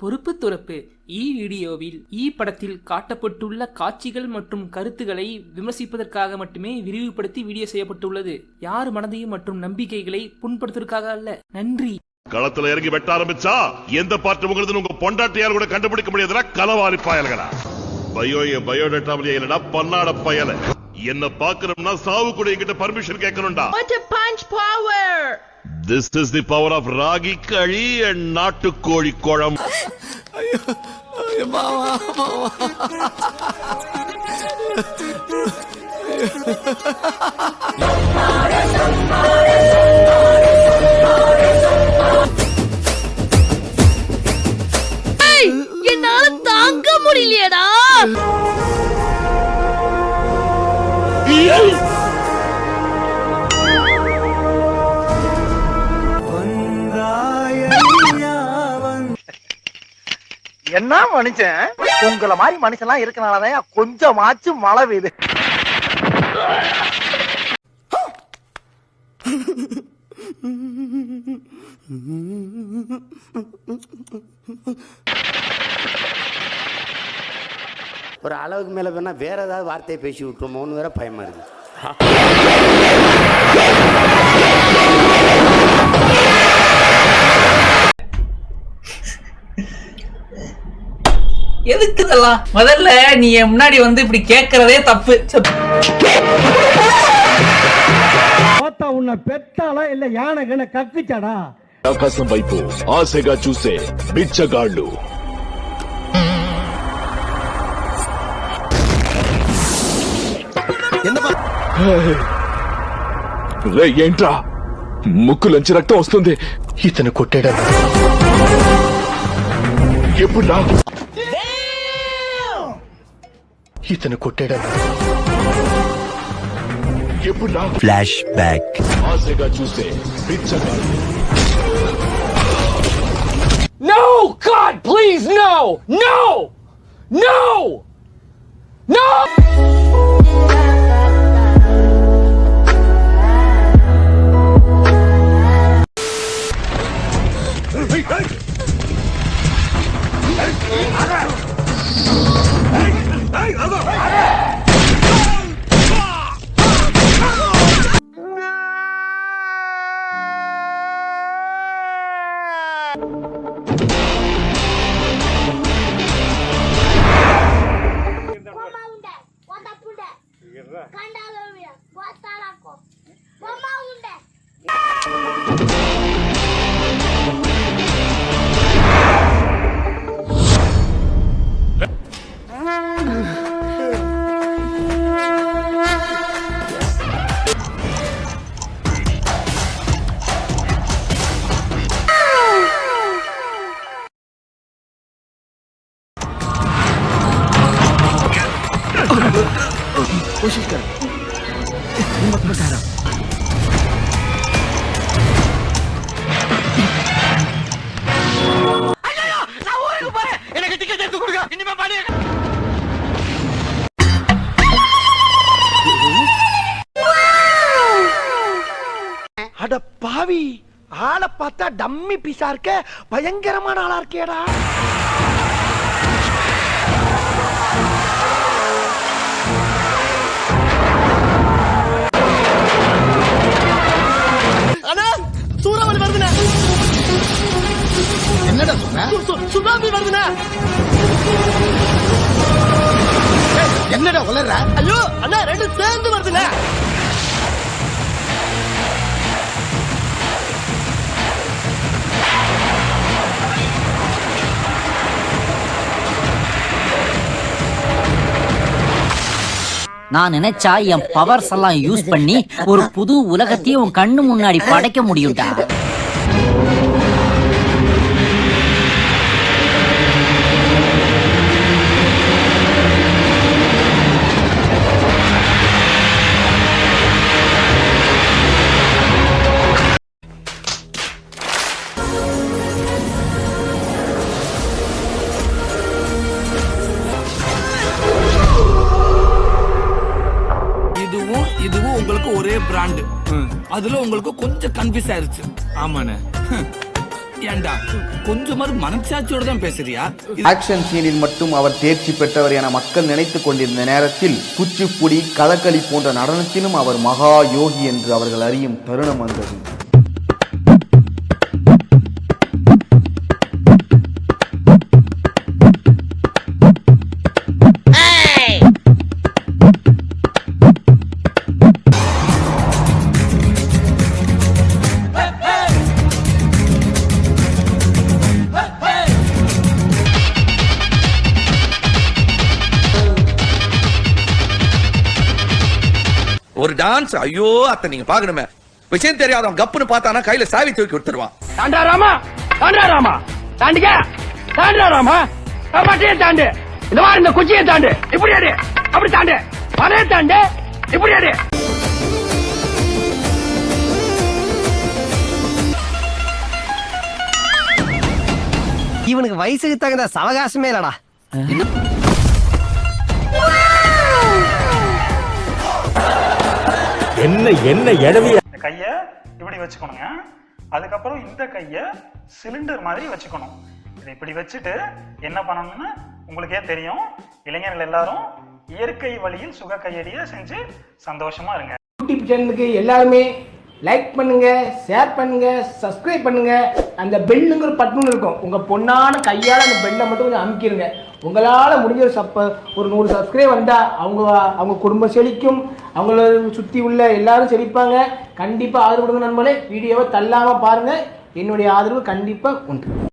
பொறுப்பு துறப்பு வீடியோவில் படத்தில் காட்டப்பட்டுள்ள காட்சிகள் மற்றும் கருத்துக்களை விமர்சிப்பதற்காக மட்டுமே விரிவுபடுத்தி வீடியோ செய்யப்பட்டுள்ளது. யார் மனதையும் மற்றும் நம்பிக்கைகளை புண்படுத்துவதற்காக அல்ல. நன்றி. களத்துல இறங்கி வெட்ட ஆரம்பிச்சா எந்த பாட்டு உங்களுது உங்க பொண்டாட்டியால் கூட கண்டுபிடிக்க முடியாதுடா கலவாரி பயல்களா. பயோடேட்டா இல்லடா பன்னாட பயல. என்ன பாக்கணும்னா சாவு கூட என்கிட்ட பர்மிஷன் கேட்கணும்டா. What a punch power! This is the power of ragi kali and நாட்டுக்கோழி குழம்பு. என்னால தாங்க முடியலையடா. என்ன மனுஷன் உங்களை மாதிரி மனுஷன்லாம் இருக்கனாலதான் கொஞ்சமாச்சும் மழை பெய்யுது. ஒரு அளவுக்கு மேல வேணா வேற ஏதாவது வார்த்தையை பேசி விட்டுருமோன்னு வேற பயமா இருக்கு. எதுக்கு இதெல்லாம்? முதல்ல நீ முன்னாடி வந்து இப்படி கேட்கறதே தப்பு. உன்னை பெத்தாளா இல்ல யானை கக்குச்சாடா? అవకాశం వైపు ఆశగా చూసే బిచ్చగాళ్ళు. ఏంట్రా ముక్కులోంచి రక్తం వస్తుంది. ఇతను కొట్టాడా? ఎప్పుడా? ఇతను కొట్టాడా? ఎప్పుడా? Flash back. ఆశగా చూసే బిచ్చగాళ్ళు. No, God, please, no, no, no, no. कोशिश कर, हिम्मत मत हारा. அட பாவி, ஆளை பார்த்தா டம்மி பீஸா இருக்க, பயங்கரமான ஆளா இருக்கேடா. சூறாவளி வருதுண்ணா. என்னடா சுனாமி வருதுண்ணா. என்னடா உளற? ஐயோ அண்ணா, ரெண்டு சேர்ந்து வருதுண்ணா. நான் நினைச்சா என் பவர்ஸ் எல்லாம் யூஸ் பண்ணி ஒரு புது உலகத்தையே உன் கண்ணு முன்னாடி படைக்க முடியும்டா. இதுவும் உங்களுக்கு ஒரே பிராண்ட். அதுல உங்களுக்கு கொஞ்சம் கன்ஃபியூஸ் ஆயிருச்சு. ஆமாண்ணே. ஏண்டா கொஞ்சமாவது மனசாட்சியோட தான் பேசுறியா? ஆக்ஷன் சீனில் மட்டும் அவர் தேர்ச்சி பெற்றவர் என மக்கள் நினைத்துக் கொண்டிருந்த நேரத்தில் குச்சிப்புடி, கதகளி போன்ற நடனத்திலும் அவர் மகா யோகி என்று அவர்கள் அறியும் தருணம் வந்தது. ஒரு டான்ஸ் ஐயோ அத்தை நீங்க பாக்கணுமே. விஷயம் தெரியாதவன் கப்புன்னு பார்த்தானா கையில சாவி தூக்கி கொடுத்துருவான். தாண்டா ராமா தாண்டிக்க தாண்டா ராமா மாட்டியே தாண்டு. இந்த மாதிரி இந்த குச்சியை தாண்டு. இப்படி அடி அப்படி தாண்டு. அதே தாண்டு இப்படி அடி. இவனுக்கு வயசுக்கு தகுந்த சவகாசமே இல்லடா. என்ன எடவிய கைய இப்படி வச்சுக்கணுங்க. அதுக்கப்புறம் இந்த கைய சிலிண்டர் மாதிரி வச்சுக்கணும். இதை இப்படி வச்சுட்டு என்ன பண்ணணும்னு உங்களுக்கே தெரியும். இளைஞர்கள் எல்லாரும் இயற்கை வழியில் சுக கையடியை செஞ்சு சந்தோஷமா இருங்க. யூடியூப் சேனலுக்கு எல்லாருமே லைக் பண்ணுங்க, ஷேர் பண்ணுங்க, சப்ஸ்கிரைப் பண்ணுங்க. அந்த பெல்லுங்கிற பட்டன் இருக்கும், உங்க பொண்ணான கையால அந்த பெல்லை மட்டும் கொஞ்சம் அமுக்கிடுங்க. உங்களால முடிஞ்ச ஒரு 100 சப்ஸ்கிரைப் வந்தா அவங்க குடும்பம் செழிக்கும், அவங்கள சுத்தி உள்ள எல்லாரும் செழிப்பாங்க. கண்டிப்பா ஆதரவு கொடுங்க நண்பர்களே. வீடியோவை தள்ளாம பாருங்க. என்னுடைய ஆதரவு கண்டிப்பா உண்டு.